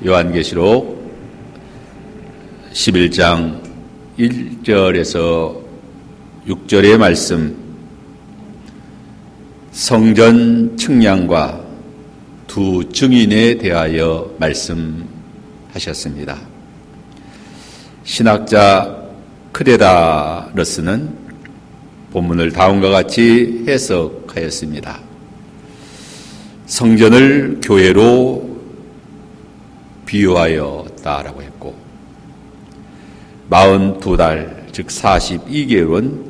요한계시록 11장 1절에서 6절의 말씀, 성전 측량과 두 증인에 대하여 말씀하셨습니다. 신학자 크레다러스는 본문을 다음과 같이 해석하였습니다. 성전을 교회로 비유하였다라고 했고, 42달, 즉 42개월은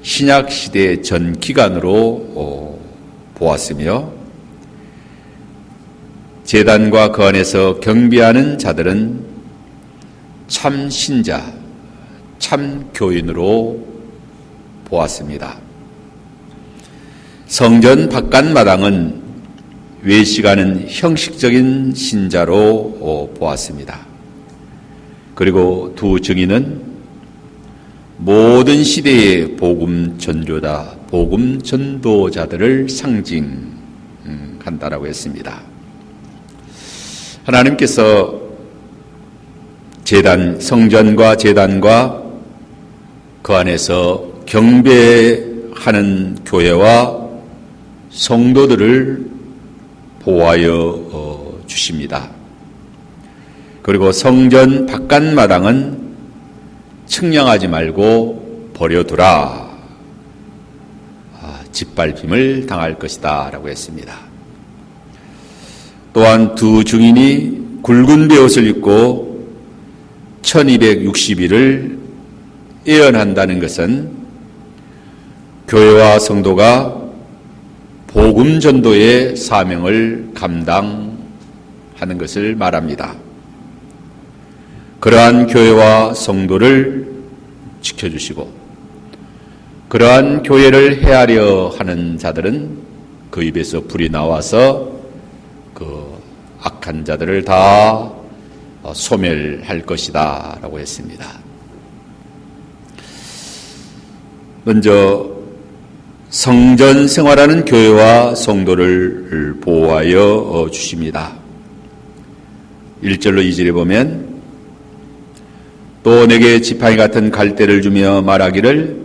신약시대 전 기간으로 보았으며, 제단과 그 안에서 경배하는 자들은 참 신자, 참 교인으로 보았습니다. 성전 바깥마당은 외식하는 형식적인 신자로 보았습니다. 그리고 두 증인은 모든 시대의 복음 전조자, 복음 전도자들을 상징한다라고 했습니다. 하나님께서 성전과 제단과 그 안에서 경배하는 교회와 성도들을 보호하여 주십니다. 그리고 성전 바깥마당은 측량하지 말고 버려두라. 짓밟힘을 당할 것이다 라고 했습니다. 또한 두 증인이 굵은 베옷을 입고 1260일을 예언한다는 것은 교회와 성도가 복음 전도의 사명을 감당하는 것을 말합니다. 그러한 교회와 성도를 지켜주시고, 그러한 교회를 해하려 하는 자들은 그 입에서 불이 나와서 그 악한 자들을 다 소멸할 것이다 라고 했습니다. 먼저 성전 생활하는 교회와 성도를 보호하여 주십니다. 1절로 2절에 보면, 또 내게 지팡이 같은 갈대를 주며 말하기를,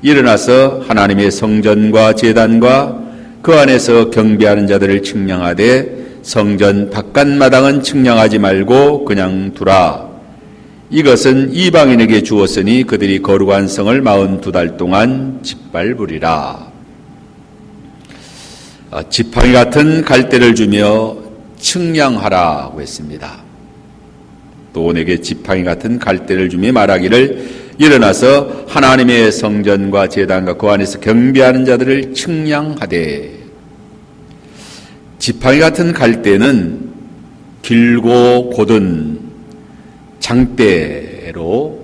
일어나서 하나님의 성전과 제단과 그 안에서 경배하는 자들을 측량하되 성전 바깥마당은 측량하지 말고 그냥 두라. 이것은 이방인에게 주었으니 그들이 거룩한 성을 42달 동안 짓밟으리라. 지팡이 같은 갈대를 주며 측량하라고 했습니다. 또 내게 지팡이 같은 갈대를 주며 말하기를, 일어나서 하나님의 성전과 제단과 그 안에서 경배하는 자들을 측량하되. 지팡이 같은 갈대는 길고 곧은 장대로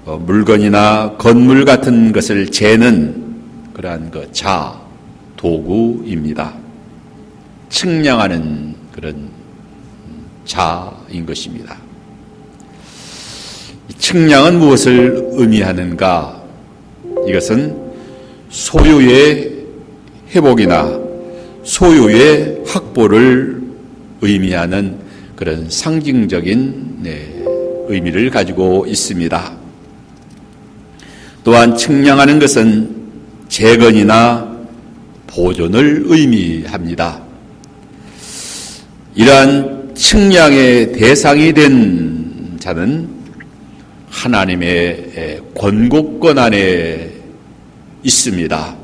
물건이나 건물 같은 것을 재는 그러한 도구입니다. 측량하는 그런 자인 것입니다. 측량은 무엇을 의미하는가? 이것은 소유의 회복이나 소유의 확보를 의미하는 그런 상징적인 의미를 가지고 있습니다. 또한 측량하는 것은 재건이나 보존을 의미합니다. 이러한 측량의 대상이 된 자는 하나님의 권고권 안에 있습니다.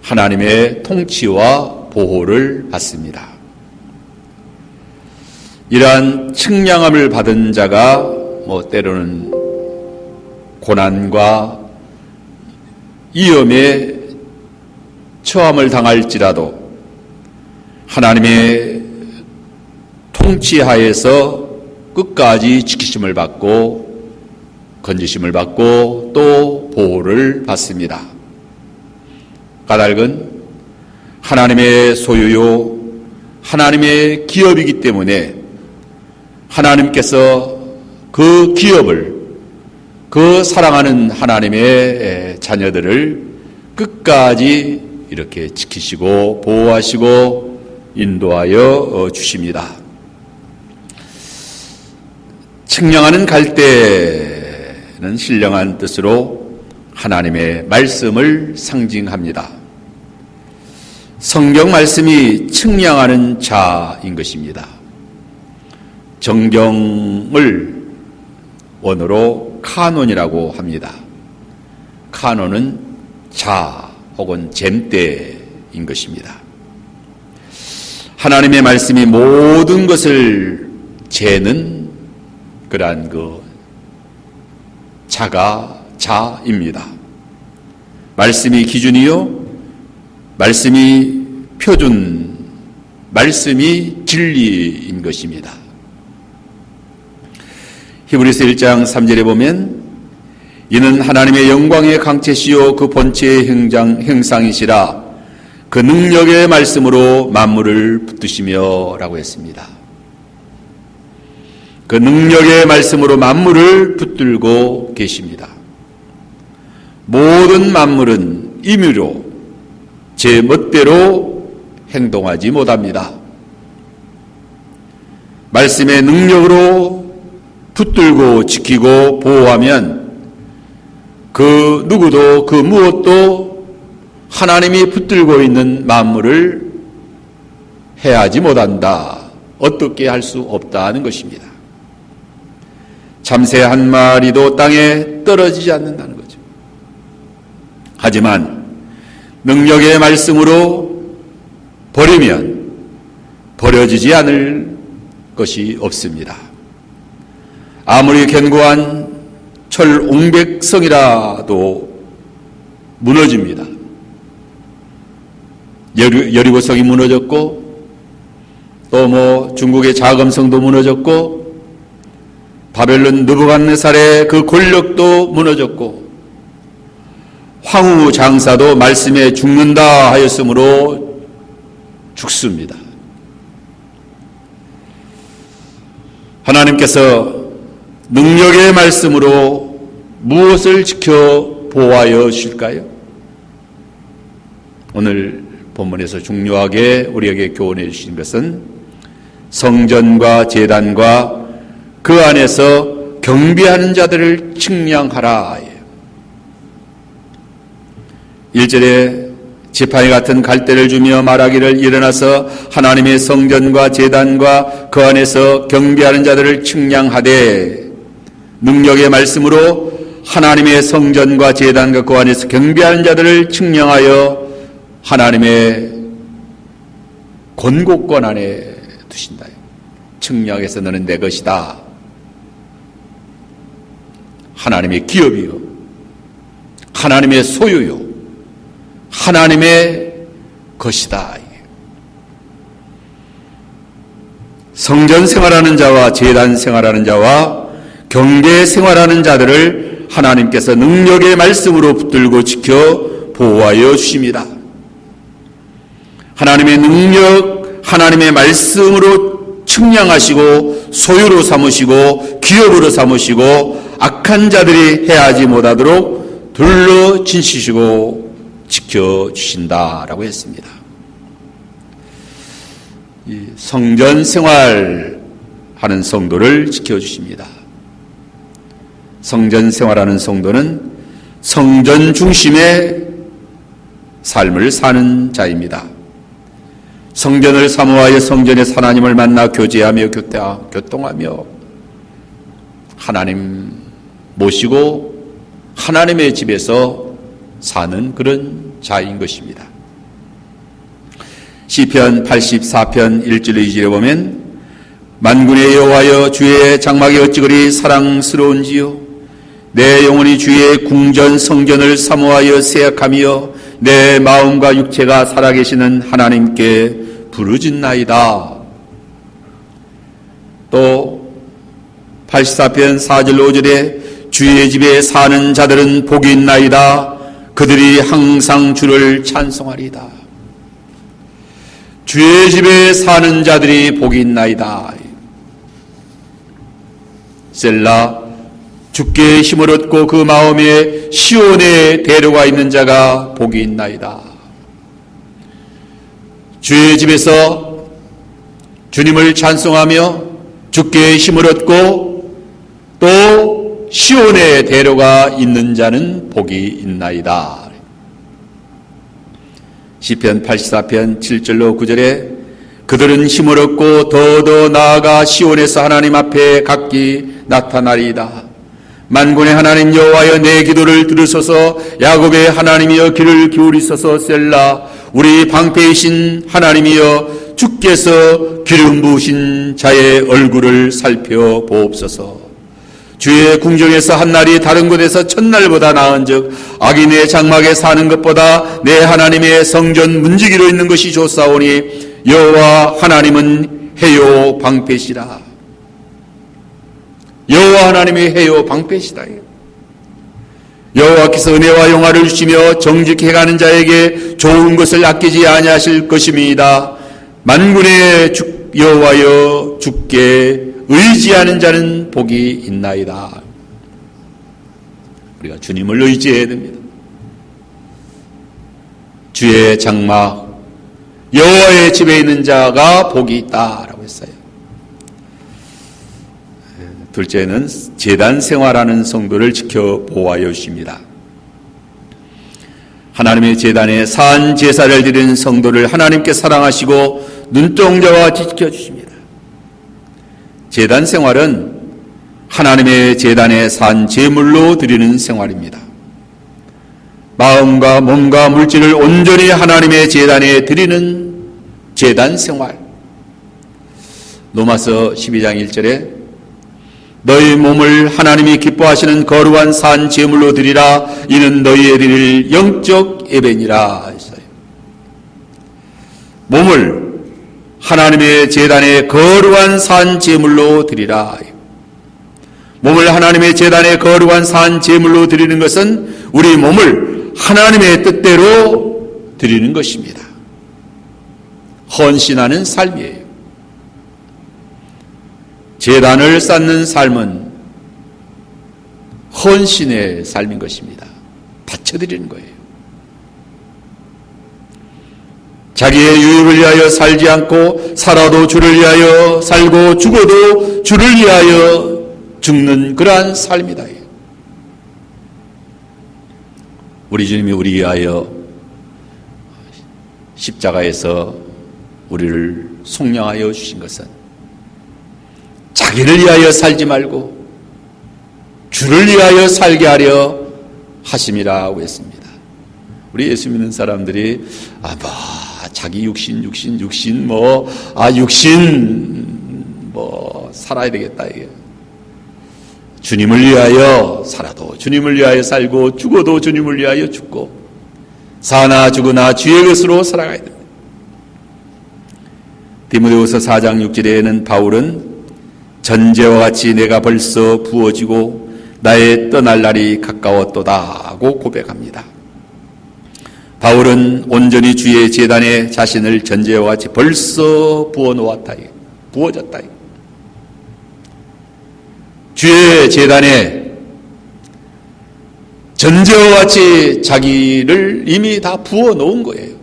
하나님의 통치와 보호를 받습니다. 이러한 측량함을 받은 자가 때로는 고난과 위험에 처함을 당할지라도 하나님의 통치하에서 끝까지 지키심을 받고 건지심을 받고 또 보호를 받습니다. 까닭은 하나님의 소유요 하나님의 기업이기 때문에 하나님께서 그 기업을, 그 사랑하는 하나님의 자녀들을 끝까지 이렇게 지키시고 보호하시고 인도하여 주십니다. 측량하는 갈대는 신령한 뜻으로 하나님의 말씀을 상징합니다. 성경 말씀이 측량하는 자인 것입니다. 정경을 원어로 카논이라고 합니다. 카논은 자 혹은 젬대인 것입니다. 하나님의 말씀이 모든 것을 재는 그러한 자가 자입니다. 말씀이 기준이요, 말씀이 표준, 말씀이 진리인 것입니다. 히브리서 1장 3절에 보면 이는 하나님의 영광의 강체시요 그 본체의 형상이시라 그 능력의 말씀으로 만물을 붙드시며 라고 했습니다. 그 능력의 말씀으로 만물을 붙들고 계십니다. 모든 만물은 임의로 제 멋대로 행동하지 못합니다. 말씀의 능력으로 붙들고 지키고 보호하면 그 누구도 그 무엇도 하나님이 붙들고 있는 만물을 해하지 못한다. 어떻게 할 수 없다는 것입니다. 참새 한 마리도 땅에 떨어지지 않는다는 거죠. 하지만 능력의 말씀으로 버리면 버려지지 않을 것이 없습니다. 아무리 견고한 철 옹백성이라도 무너집니다. 여리고성이 무너졌고 또 중국의 자금성도 무너졌고 바벨론 느부갓네살의 그 권력도 무너졌고 황후 장사도 말씀에 죽는다 하였으므로 죽습니다. 하나님께서 능력의 말씀으로 무엇을 지켜 보호하여 주실까요? 오늘 본문에서 중요하게 우리에게 교훈해 주신 것은 성전과 제단과 그 안에서 경배하는 자들을 측량하라. 1절에 지팡이 같은 갈대를 주며 말하기를 일어나서 하나님의 성전과 제단과 그 안에서 경배하는 자들을 측량하되 능력의 말씀으로 하나님의 성전과 제단과 그 안에서 경배하는 자들을 측량하여 하나님의 권고권 안에 두신다. 측량해서 너는 내 것이다. 하나님의 기업이요, 하나님의 소유요, 하나님의 것이다. 성전 생활하는 자와 제단 생활하는 자와 경배 생활하는 자들을 하나님께서 능력의 말씀으로 붙들고 지켜 보호하여 주십니다. 하나님의 능력, 하나님의 말씀으로 측량하시고 소유로 삼으시고 기업으로 삼으시고 악한 자들이 해하지 못하도록 둘러 진치시고 지켜주신다라고 했습니다. 이 성전 생활하는 성도를 지켜주십니다. 성전 생활하는 성도는 성전 중심의 삶을 사는 자입니다. 성전을 사모하여 성전에서 하나님을 만나 교제하며 교통하며 하나님 모시고 하나님의 집에서 사는 그런 자인 것입니다. 시편 84편 1절 2절에 보면 만군의 여호와여 주의 장막이 어찌 그리 사랑스러운지요 내 영혼이 주의 궁전 성전을 사모하여 세약하며 내 마음과 육체가 살아계시는 하나님께 부르짖나이다. 또 84편 4절 5절에 주의 집에 사는 자들은 복이 있나이다. 그들이 항상 주를 찬송하리이다. 주의 집에 사는 자들이 복이 있나이다. 셀라. 주께 힘을 얻고 그 마음에 시온에 대로가 있는 자가 복이 있나이다. 주의 집에서 주님을 찬송하며 주께 힘을 얻고 또 시온에 대로가 있는 자는 복이 있나이다. 시편 84편 7절로 9절에 그들은 힘을 얻고 더더 나아가 시온에서 하나님 앞에 각기 나타나리이다. 만군의 하나님 여호와여 내 기도를 들으소서. 야곱의 하나님이여 귀를 기울이소서. 셀라. 우리 방패이신 하나님이여 주께서 기름 부으신 자의 얼굴을 살펴보옵소서. 주의 궁정에서 한 날이 다른 곳에서 첫날보다 나은즉 악인의 장막에 사는 것보다 내 하나님의 성전 문지기로 있는 것이 좋사오니 여호와 하나님은 해요 방패시라. 여호와 하나님이 해요 방패시다. 여호와께서 은혜와 영화를 주시며 정직해 가는 자에게 좋은 것을 아끼지 아니하실 것임이다. 만군의 여호와여 주께 의지하는 자는 복이 있나이다. 우리가 주님을 의지해야 됩니다. 주의 장막 여호와의 집에 있는 자가 복이 있다라고 했어요. 둘째는 제단 생활하는 성도를 지켜보아야 주십니다. 하나님의 제단에 산 제사를 드리는 성도를 하나님께 사랑하시고 눈동자와 지켜주십니다. 제단 생활은 하나님의 제단에 산 제물로 드리는 생활입니다. 마음과 몸과 물질을 온전히 하나님의 제단에 드리는 제단 생활. 로마서 12장 1절에 너희 몸을 하나님이 기뻐하시는 거룩한 산 제물로 드리라. 이는 너희의 드릴 영적 예배니라 했어요. 몸을 하나님의 제단에 거룩한 산 제물로 드리라. 몸을 하나님의 제단에 거룩한 산 제물로 드리는 것은 우리 몸을 하나님의 뜻대로 드리는 것입니다. 헌신하는 삶이에요. 제단을 쌓는 삶은 헌신의 삶인 것입니다. 바쳐드리는 거예요. 자기의 유익을 위하여 살지 않고 살아도 주를 위하여 살고 죽어도 주를 위하여 죽는 그러한 삶이다. 우리 주님이 우리 위하여 십자가에서 우리를 속량하여 주신 것은 자기를 위하여 살지 말고 주를 위하여 살게 하려 하심이라고 했습니다. 우리 예수 믿는 사람들이 자기 육신 살아야 되겠다 이게. 주님을 위하여 살아도 주님을 위하여 살고 죽어도 주님을 위하여 죽고 사나 죽으나 주의 것으로 살아가야 됩니다. 디모데후서 4장 6절에는 바울은 전제와 같이 내가 벌써 부어지고 나의 떠날 날이 가까웠도다고 고백합니다. 바울은 온전히 주의 제단에 자신을 전제와 같이 벌써 부어놓았다. 부어졌다. 주의 제단에 전제와 같이 자기를 이미 다 부어놓은 거예요.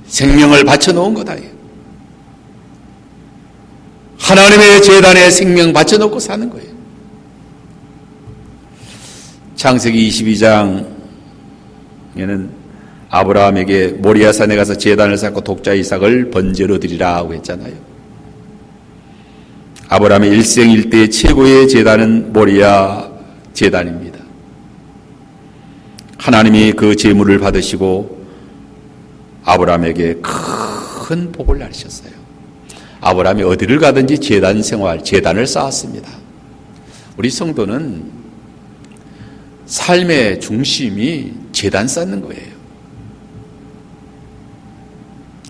생명을 바쳐놓은 거다. 하나님의 제단에 생명 바쳐놓고 사는 거예요. 창세기 22장에는 아브라함에게 모리아산에 가서 제단을 쌓고 독자 이삭을 번제로 드리라고 했잖아요. 아브라함의 일생일대 최고의 제단은 모리아 제단입니다. 하나님이 그 제물을 받으시고 아브라함에게 큰 복을 내리셨어요. 아브라함이 어디를 가든지 제단 생활, 제단을 쌓았습니다. 우리 성도는 삶의 중심이 제단 쌓는 거예요.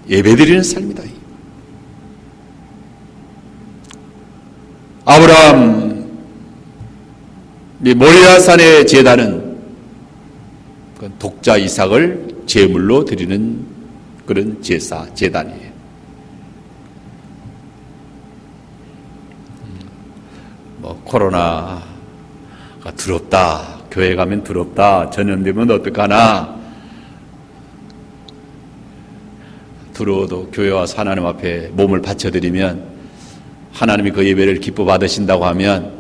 예배드리는 삶이다. 아브라함이 모리아산의 제단은 독자 이삭을 제물로 드리는 그런 제단이에요. 코로나가 두렵다. 교회 가면 두렵다. 전염되면 어떡하나. 두려워도 교회 와서 하나님 앞에 몸을 바쳐드리면 하나님이 그 예배를 기뻐 받으신다고 하면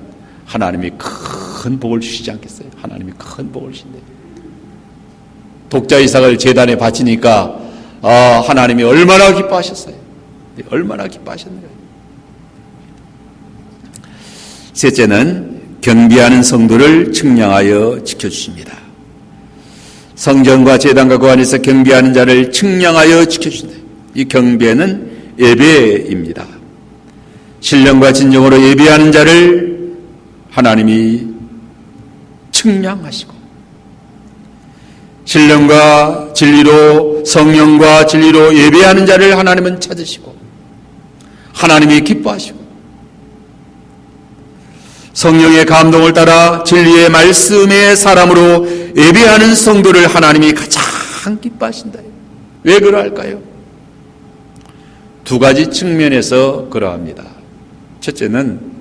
하나님이 큰 복을 주시지 않겠어요? 하나님이 큰 복을 주신대. 독자 이삭을 제단에 바치니까 하나님이 얼마나 기뻐하셨어요. 얼마나 기뻐하셨는가. 셋째는 경비하는 성도를 측량하여 지켜주십니다. 성전과 제단과 그 안에서 경비하는 자를 측량하여 지켜주신다. 이 경배는 예배입니다. 신령과 진정으로 예배하는 자를 하나님이 측량하시고, 신령과 진리로, 성령과 진리로 예배하는 자를 하나님은 찾으시고 하나님이 기뻐하시고, 성령의 감동을 따라 진리의 말씀의 사람으로 예배하는 성도를 하나님이 가장 기뻐하신다. 왜 그러할까요? 두 가지 측면에서 그러합니다. 첫째는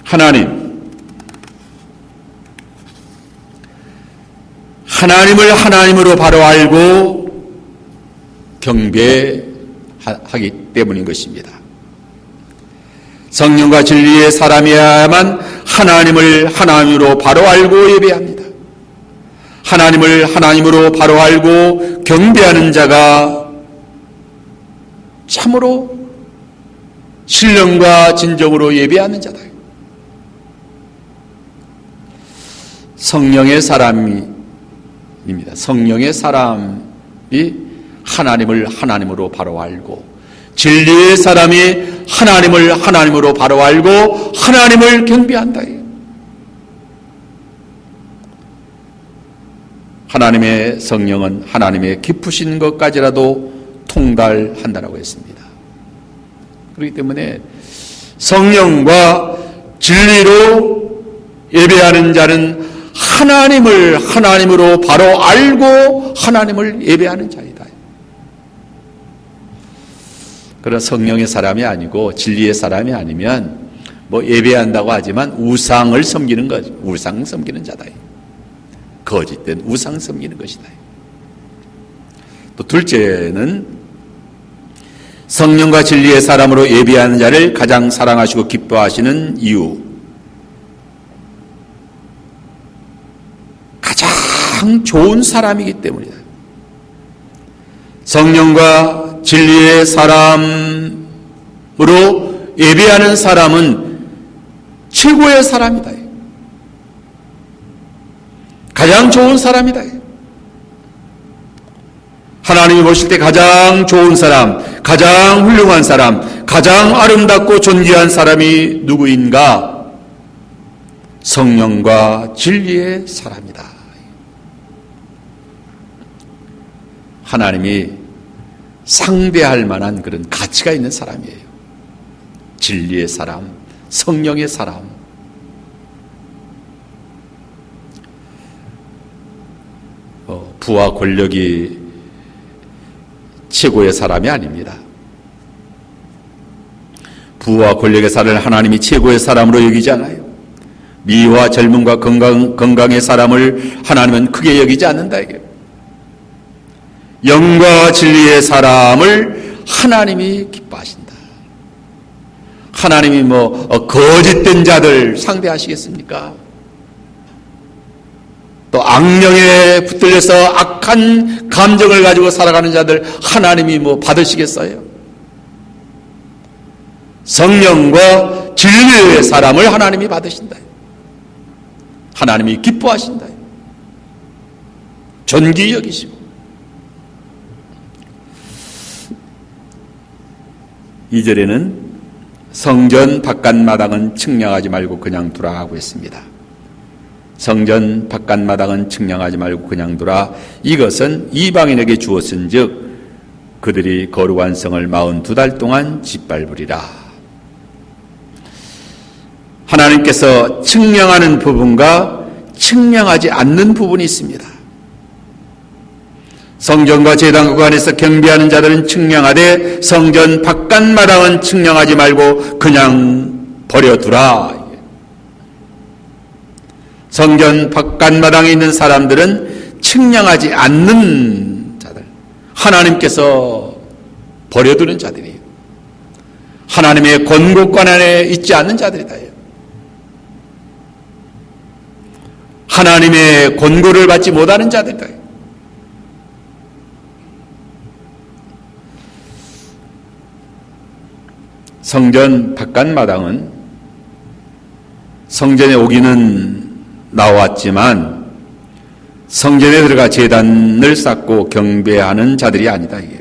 하나님을 하나님으로 바로 알고 경배하기 때문인 것입니다. 성령과 진리의 사람이야만 하나님을 하나님으로 바로 알고 예배합니다. 하나님을 하나님으로 바로 알고 경배하는 자가 참으로 신령과 진정으로 예배하는 자다. 성령의 사람입니다. 성령의 사람이 하나님을 하나님으로 바로 알고, 진리의 사람이 하나님을 하나님으로 바로 알고 하나님을 경배한다. 하나님의 성령은 하나님의 깊으신 것까지라도 통달한다라고 했습니다. 그렇기 때문에 성령과 진리로 예배하는 자는 하나님을 하나님으로 바로 알고 하나님을 예배하는 자이다. 그런 성령의 사람이 아니고 진리의 사람이 아니면 예배한다고 하지만 우상을 섬기는 것, 우상 섬기는 자다. 거짓된 우상 섬기는 것이다. 또 둘째는 성령과 진리의 사람으로 예배하는 자를 가장 사랑하시고 기뻐하시는 이유, 가장 좋은 사람이기 때문이다. 성령과 진리의 사람으로 예배하는 사람은 최고의 사람이다. 가장 좋은 사람이다. 하나님이 보실 때 가장 좋은 사람, 가장 훌륭한 사람, 가장 아름답고 존귀한 사람이 누구인가? 성령과 진리의 사람이다. 하나님이 상대할 만한 그런 가치가 있는 사람이에요. 진리의 사람, 성령의 사람. 부와 권력이 최고의 사람이 아닙니다. 부와 권력의 사람을 하나님이 최고의 사람으로 여기지 않아요. 미와 젊음과 건강의 사람을 하나님은 크게 여기지 않는다. 이게. 영과 진리의 사람을 하나님이 기뻐하신다. 하나님이 거짓된 자들 상대하시겠습니까? 또 악령에 붙들려서 악한 감정을 가지고 살아가는 자들 하나님이 받으시겠어요? 성령과 진리의 사람을 하나님이 받으신다. 하나님이 기뻐하신다. 존귀 여기시고. 2절에는 성전 바깥마당은 측량하지 말고 그냥 두라 하고 있습니다. 성전 바깥마당은 측량하지 말고 그냥 두라. 이것은 이방인에게 주었은 즉 그들이 거룩한 성을 42달 동안 짓밟으리라. 하나님께서 측량하는 부분과 측량하지 않는 부분이 있습니다. 성전과 제단 그 안에서 경배하는 자들은 측량하되 성전 바깥마당은 측량하지 말고 그냥 버려두라. 성전 바깥마당에 있는 사람들은 측량하지 않는 자들, 하나님께서 버려두는 자들이에요. 하나님의 권고권 안에 있지 않는 자들이다. 하나님의 권고를 받지 못하는 자들이다. 성전 바깥마당은 성전에 오기는 나왔지만 성전에 들어가 제단을 쌓고 경배하는 자들이 아니다. 이게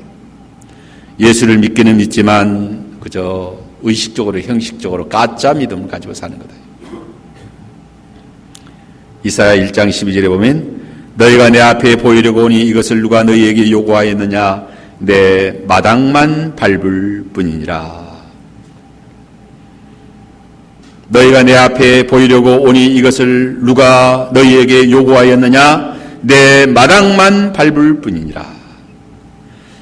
예수를 믿기는 믿지만 그저 의식적으로 형식적으로 가짜 믿음을 가지고 사는 거다. 이사야 1장 12절에 보면 너희가 내 앞에 보이려고 오니 이것을 누가 너희에게 요구하였느냐 내 마당만 밟을 뿐이니라. 너희가 내 앞에 보이려고 오니 이것을 누가 너희에게 요구하였느냐 내 마당만 밟을 뿐이니라.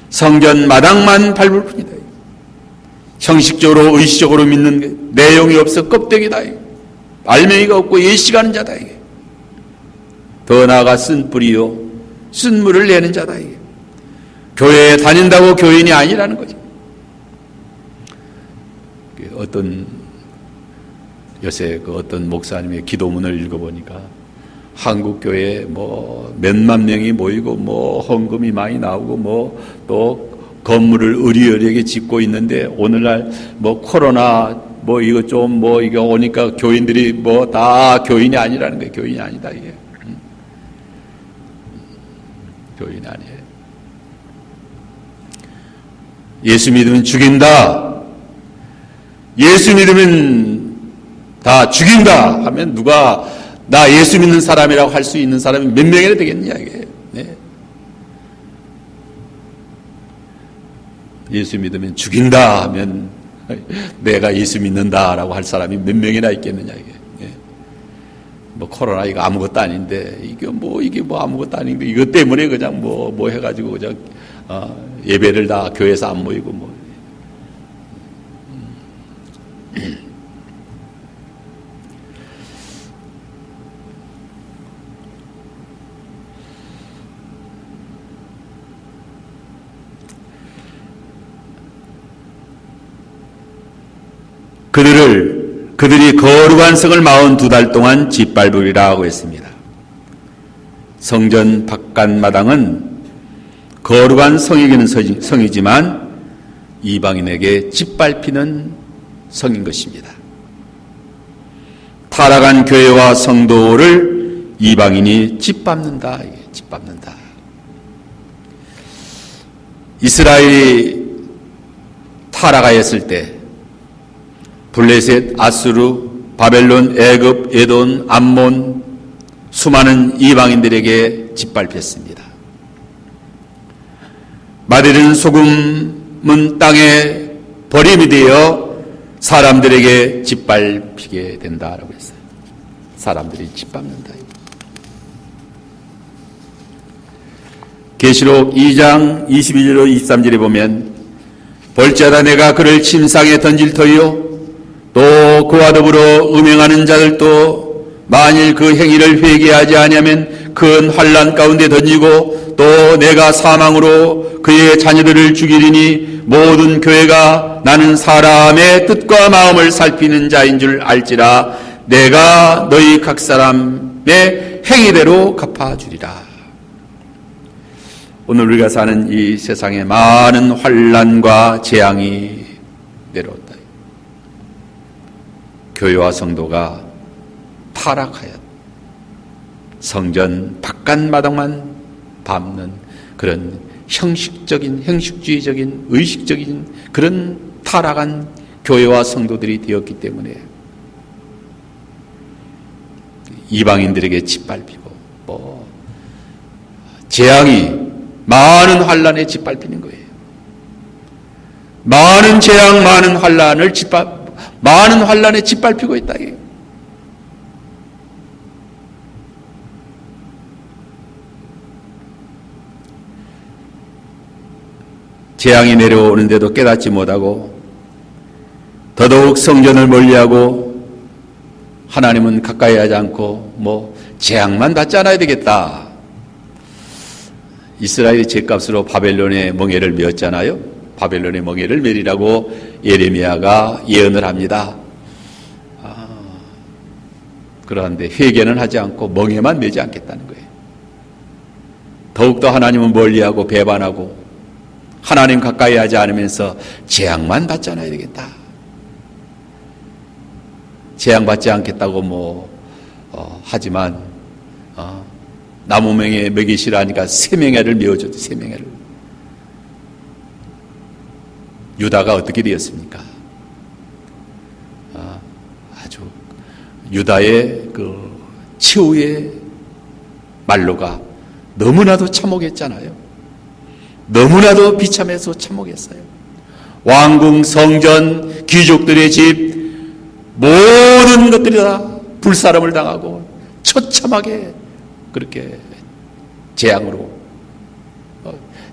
성전 마당만 밟을 뿐이다. 형식적으로 의식적으로 믿는 내용이 없어 껍데기다. 알맹이가 없고 예시가는 자다. 더 나아가 쓴 뿌리요 쓴 물을 내는 자다. 교회에 다닌다고 교인이 아니라는 거죠. 요새 어떤 목사님의 기도문을 읽어보니까 한국 교회에 몇만 명이 모이고 헌금이 많이 나오고 또 건물을 의리의리하게 짓고 있는데 오늘날 코로나 이거 좀 이거 오니까 교인들이 다 교인이 아니라는 거예요. 교인이 아니다 이게. 교인이 아니에요. 예수 믿으면 죽인다. 예수 믿으면 다 죽인다 하면 누가 나 예수 믿는 사람이라고 할 수 있는 사람이 몇 명이나 되겠냐 이게. 네. 예수 믿으면 죽인다 하면 내가 예수 믿는다라고 할 사람이 몇 명이나 있겠느냐 이게. 네. 코로나 이거 아무것도 아닌데 이게 아무것도 아닌데 이것 때문에 그냥 해가지고 그냥 예배를 다 교회에서 안 모이고 그들이 거룩한 성을 42달 동안 짓밟으리라 하고 했습니다. 성전 바깥마당은 거룩한 성이기는 성이지만 이방인에게 짓밟히는 성인 것입니다. 타락한 교회와 성도를 이방인이 짓밟는다. 짓밟는다. 이스라엘이 타락하였을 때 블레셋, 아수르, 바벨론, 애굽, 에돔, 암몬 수많은 이방인들에게 짓밟혔습니다. 마르는 소금은 땅에 버림이 되어 사람들에게 짓밟히게 된다라고 했어요. 사람들이 짓밟는다. 계시록 2장 22절로 23절에 보면 볼지어다 내가 그를 침상에 던질 터이요 또 그와 더불어 음행하는 자들도 만일 그 행위를 회개하지 아니하면 큰 환난 가운데 던지고 또 내가 사망으로 그의 자녀들을 죽이리니 모든 교회가 나는 사람의 뜻과 마음을 살피는 자인 줄 알지라 내가 너희 각 사람의 행위대로 갚아주리라. 오늘 우리가 사는 이 세상에 많은 환난과 재앙이 내려온다. 교회와 성도가 타락하여 성전 바깥마당만 밟는 그런 형식주의적인 의식적인 그런 타락한 교회와 성도들이 되었기 때문에 이방인들에게 짓밟히고 재앙이 많은 환난에 짓밟히는 거예요. 많은 재앙, 많은 환난에 짓밟히고 있다. 재앙이 내려오는데도 깨닫지 못하고 더더욱 성전을 멀리하고 하나님은 가까이 하지 않고 재앙만 받지 않아야 되겠다. 이스라엘이 죄값으로 바벨론의 멍에를 메었잖아요. 바벨론의 멍에를 메리라고 예레미야가 예언을 합니다. 그런데 회개는 하지 않고 멍에만 매지 않겠다는 거예요. 더욱더 하나님은 멀리하고 배반하고 하나님 가까이 하지 않으면서 재앙만 받지 않아야 되겠다. 재앙 받지 않겠다고 하지만 나무 멍에 먹이시라 하니까 새 멍에를 메어줬죠. 새 멍에를. 유다가 어떻게 되었습니까? 아주 유다의 그 최후의 말로가 너무나도 참혹했잖아요. 너무나도 비참해서 참혹했어요. 왕궁, 성전, 귀족들의 집 모든 것들이 다 불사름을 당하고 처참하게 그렇게 재앙으로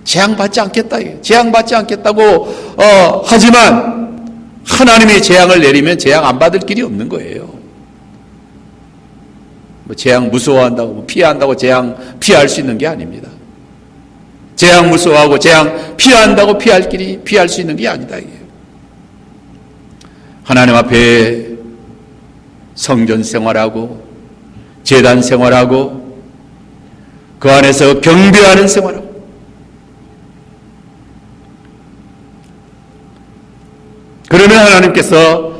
재앙받지 않겠다. 재앙받지 않겠다고 하지만 하나님이 재앙을 내리면 재앙 안 받을 길이 없는 거예요. 재앙 무서워한다고 피한다고 재앙 피할 수 있는 게 아닙니다. 재앙 무서워하고 재앙 피한다고 피할 수 있는 게 아니다. 이게. 하나님 앞에 성전 생활하고 제단 생활하고 그 안에서 경배하는 생활하고 그러면 하나님께서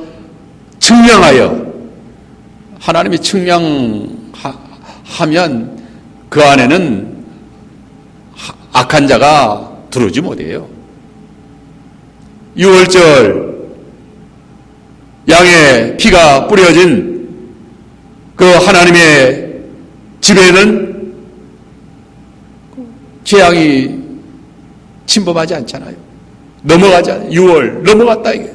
측량하여 하나님이 측량하면 그 안에는 악한 자가 들어오지 못해요. 6월절 양의 피가 뿌려진 그 하나님의 집에는 재앙이 침범하지 않잖아요. 넘어가지 않아요. 6월 넘어갔다 이게.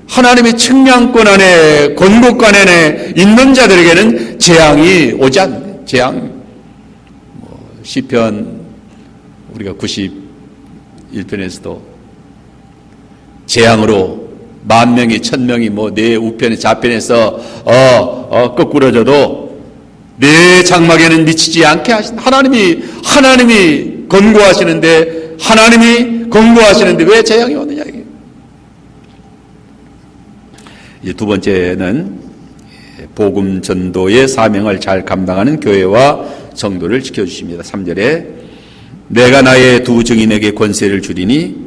하나님의 측량권 안에 권고권 안에 있는 자들에게는 재앙이 오지 않는 재앙. 시편 우리가 91편에서도 재앙으로 10,000명이 1,000명이 내 우편에 좌편에서 거꾸러져도 내 장막에는 미치지 않게 하신 하나님이 권고하시는데 왜 재앙이 오느냐 이게. 이제 두 번째는 복음 전도의 사명을 잘 감당하는 교회와 성도를 지켜주십니다. 3절에 내가 나의 두 증인에게 권세를 주리니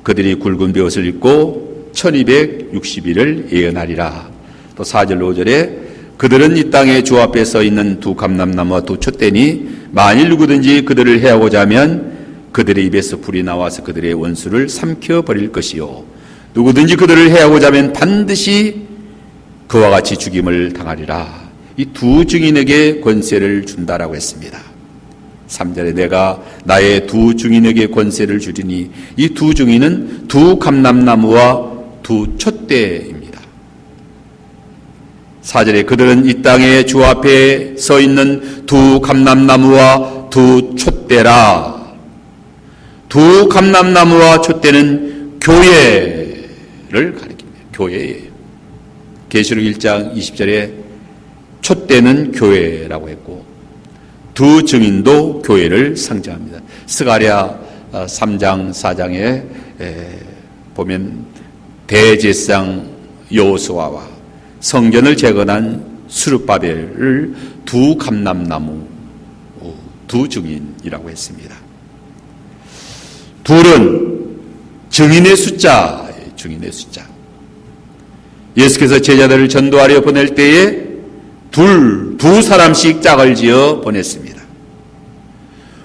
그들이 굵은 베옷을 입고 1260일을 예언하리라. 또 4절 5절에 그들은 이 땅에 주 앞에 서 있는 두 감람나무와 두 촛대니 만일 누구든지 그들을 해하고자 하면 그들의 입에서 불이 나와서 그들의 원수를 삼켜버릴 것이요 누구든지 그들을 해하고자 하면 반드시 그와 같이 죽임을 당하리라. 이 두 증인에게 권세를 준다라고 했습니다. 3절에 내가 나의 두 증인에게 권세를 주리니 이 두 증인은 두 감람나무와 두 촛대입니다. 4절에 그들은 이 땅에 주 앞에 서 있는 두 감람나무와 두 촛대라. 두 감람나무와 촛대는 교회를 가리킵니다. 교회예요. 계시록 1장 20절에 촛대는 교회라고 했고 두 증인도 교회를 상징합니다. 스가랴 3장 4장에 보면 대제사장 여호수아와 성전을 재건한 스룹바벨을 두 감람나무 두 증인이라고 했습니다. 둘은 증인의 숫자. 예수께서 제자들을 전도하려 보낼 때에 두 사람씩 짝을 지어 보냈습니다.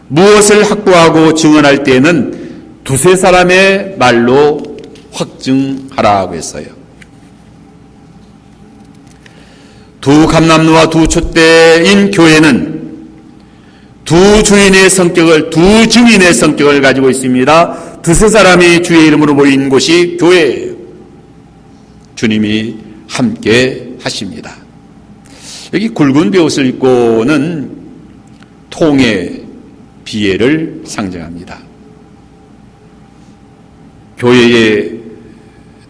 무엇을 확보하고 증언할 때에는 두세 사람의 말로 확증하라고 했어요. 두 감람나무와 두 촛대인 교회는 두 증인의 성격을 가지고 있습니다. 두세 사람이 주의 이름으로 모인 곳이 교회예요. 주님이 함께 하십니다. 여기 굵은 베옷을 입고는 통의 비애를 상징합니다. 교회의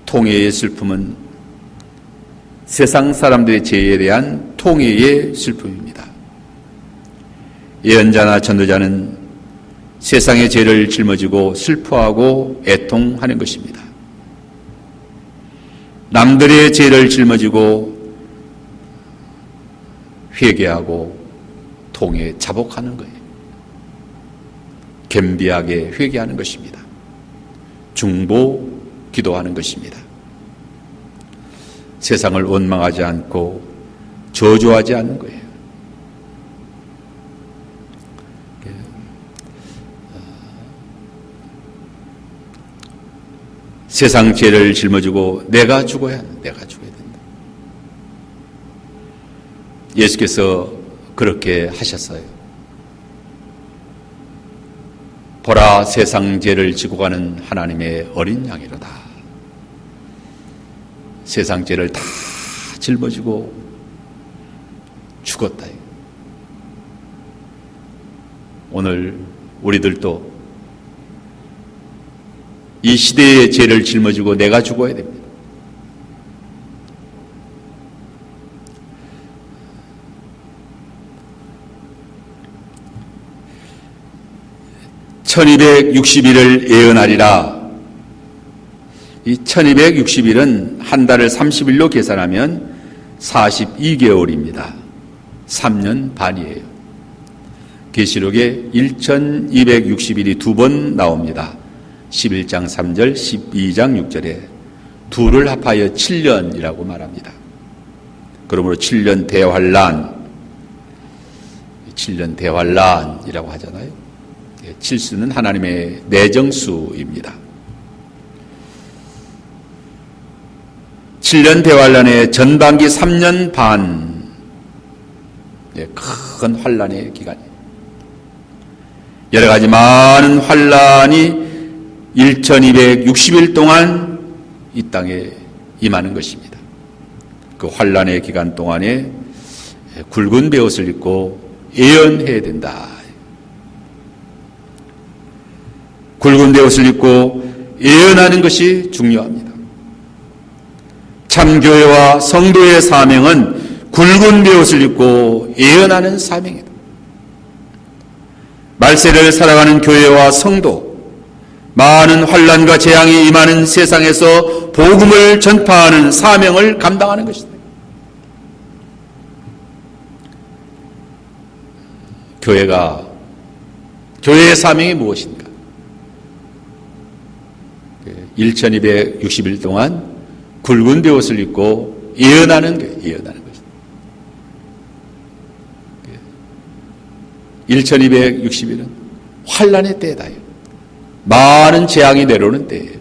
통회의 슬픔은 세상 사람들의 죄에 대한 통회의 슬픔입니다. 예언자나 전도자는 세상의 죄를 짊어지고 슬퍼하고 애통하는 것입니다. 남들의 죄를 짊어지고 회개하고 통해 자복하는 거예요. 겸비하게 회개하는 것입니다. 중보 기도하는 것입니다. 세상을 원망하지 않고 저주하지 않는 거예요. 세상 죄를 짊어지고 내가 죽어야 한다. 내가 죽어야 된다. 예수께서 그렇게 하셨어요. 보라, 세상 죄를 지고 가는 하나님의 어린 양이로다. 세상 죄를 다 짊어지고 죽었다. 오늘 우리들도 이 시대의 죄를 짊어지고 내가 죽어야 됩니다. (1260일을) 예언하리라. 이 1260일은 한 달을 30일로 계산하면 42개월입니다. 3년 반이에요. 계시록에 1260일이 두 번 나옵니다. 11장 3절, 12장 6절에 둘을 합하여 7년이라고 말합니다. 그러므로 7년 대환란이라고 하잖아요. 칠수는 하나님의 내정수입니다. 7년 대환란의 전반기 3년 반, 큰 환란의 기간이에요. 여러 가지 많은 환란이 1260일 동안 이 땅에 임하는 것입니다. 그 환란의 기간 동안에 굵은 베옷을 입고 예언해야 된다. 굵은 베옷을 입고 예언하는 것이 중요합니다. 참교회와 성도의 사명은 굵은 베옷을 입고 예언하는 사명이다. 말세를 살아가는 교회와 성도, 많은 환난과 재앙이 임하는 세상에서 복음을 전파하는 사명을 감당하는 것이다. 교회의 사명이 무엇인가? 1260일 동안 굵은 베옷을 입고 예언하는 것이다. 1260일은 환난의 때다요. 많은 재앙이 내려오는 때예요.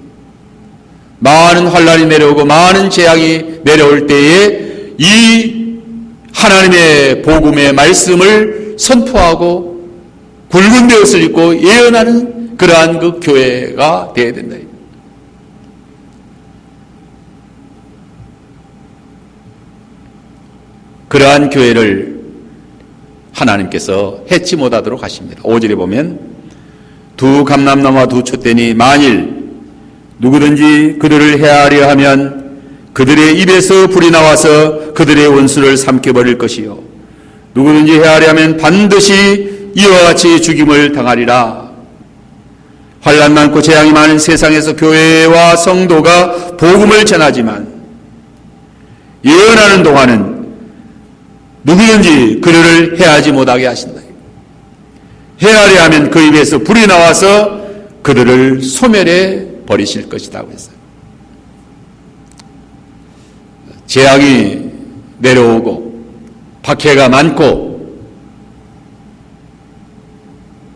많은 환난이 내려오고 많은 재앙이 내려올 때에 이 하나님의 복음의 말씀을 선포하고 굵은 베옷을 입고 예언하는 그러한 그 교회가 되어야 된다. 그러한 교회를 하나님께서 해치 못하도록 하십니다. 5절에 보면 두 감람나무와 두 촛대니 만일 누구든지 그들을 해하려 하면 그들의 입에서 불이 나와서 그들의 원수를 삼켜버릴 것이요 누구든지 해하려 하면 반드시 이와 같이 죽임을 당하리라. 환난 많고 재앙이 많은 세상에서 교회와 성도가 복음을 전하지만 예언하는 동안은 누구든지 그를 해하지 못하게 하신다. 해하려 하면 그 입에서 불이 나와서 그들을 소멸해 버리실 것이라고 했어요. 재앙이 내려오고 박해가 많고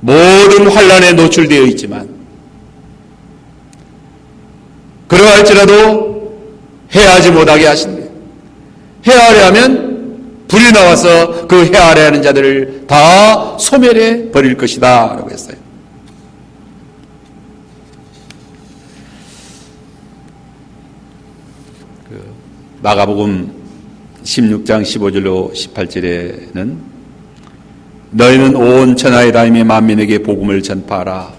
모든 환난에 노출되어 있지만 그러할지라도 해하지 못하게 하신다. 해하려 하면 불이 나와서 그 해하려 하는 자들을 다 소멸해 버릴 것이다 라고 했어요. 마가복음 16장 15절로 18절에는 너희는 온 천하에 다니며 만민에게 복음을 전파하라.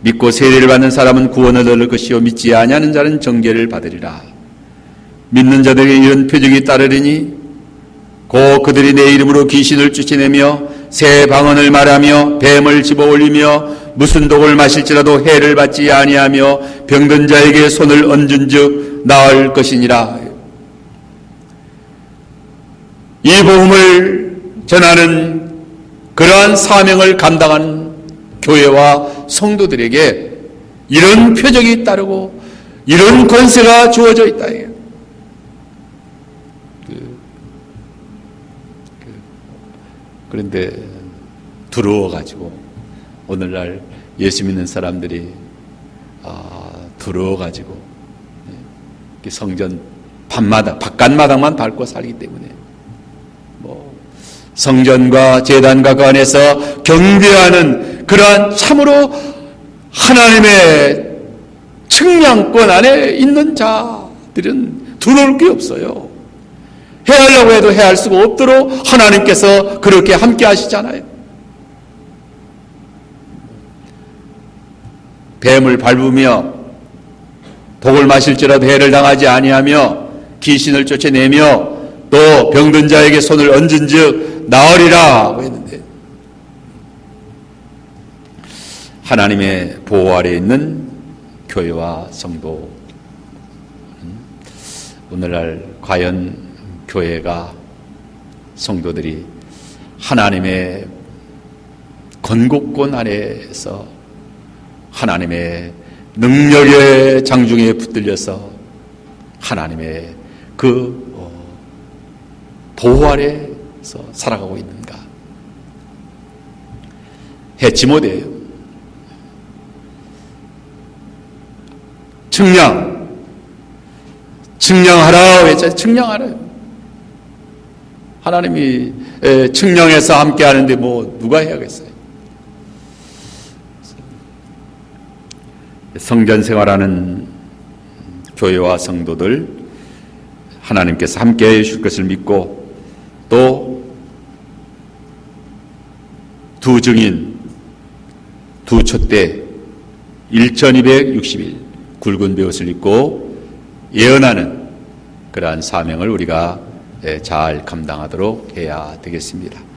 믿고 세례를 받는 사람은 구원을 얻을 것이요 믿지 아니하는 자는 정죄를 받으리라. 믿는 자들에게 이런 표적이 따르리니 곧 그들이 내 이름으로 귀신을 쫓아내며 새 방언을 말하며 뱀을 집어올리며 무슨 독을 마실지라도 해를 받지 아니하며 병든 자에게 손을 얹은즉 나을 것이니라. 이 복음을 전하는 그러한 사명을 감당하는 교회와 성도들에게 이런 표적이 따르고 이런 권세가 주어져 있다. 그런데 두려워가지고 오늘날 예수 믿는 사람들이 두려워가지고 성전 바깥마당만 밟고 살기 때문에 성전과 제단과 그 안에서 경배하는 그러한 참으로 하나님의 측량권 안에 있는 자들은 두려울 게 없어요. 해하려고 해도 해할 수가 없도록 하나님께서 그렇게 함께 하시잖아요. 뱀을 밟으며 독을 마실지라도 해를 당하지 아니하며 귀신을 쫓아내며 또 병든 자에게 손을 얹은즉 나으리라 하고 했는데, 하나님의 보호 아래에 있는 교회와 성도, 오늘날 과연 교회가, 성도들이 하나님의 건국권 아래에서 하나님의 능력의 장중에 붙들려서 하나님의 그 보호 아래에서 살아가고 있는가? 해치 못해요. 측량하라 했잖아요. 측량하라. 하나님이 측량해서 함께 하는데 누가 해야겠어요? 성전 생활하는 교회와 성도들, 하나님께서 함께 해주실 것을 믿고, 또 두 증인, 두 촛대, 1260일 굵은 베옷을 입고 예언하는 그러한 사명을 우리가 잘 감당하도록 해야 되겠습니다.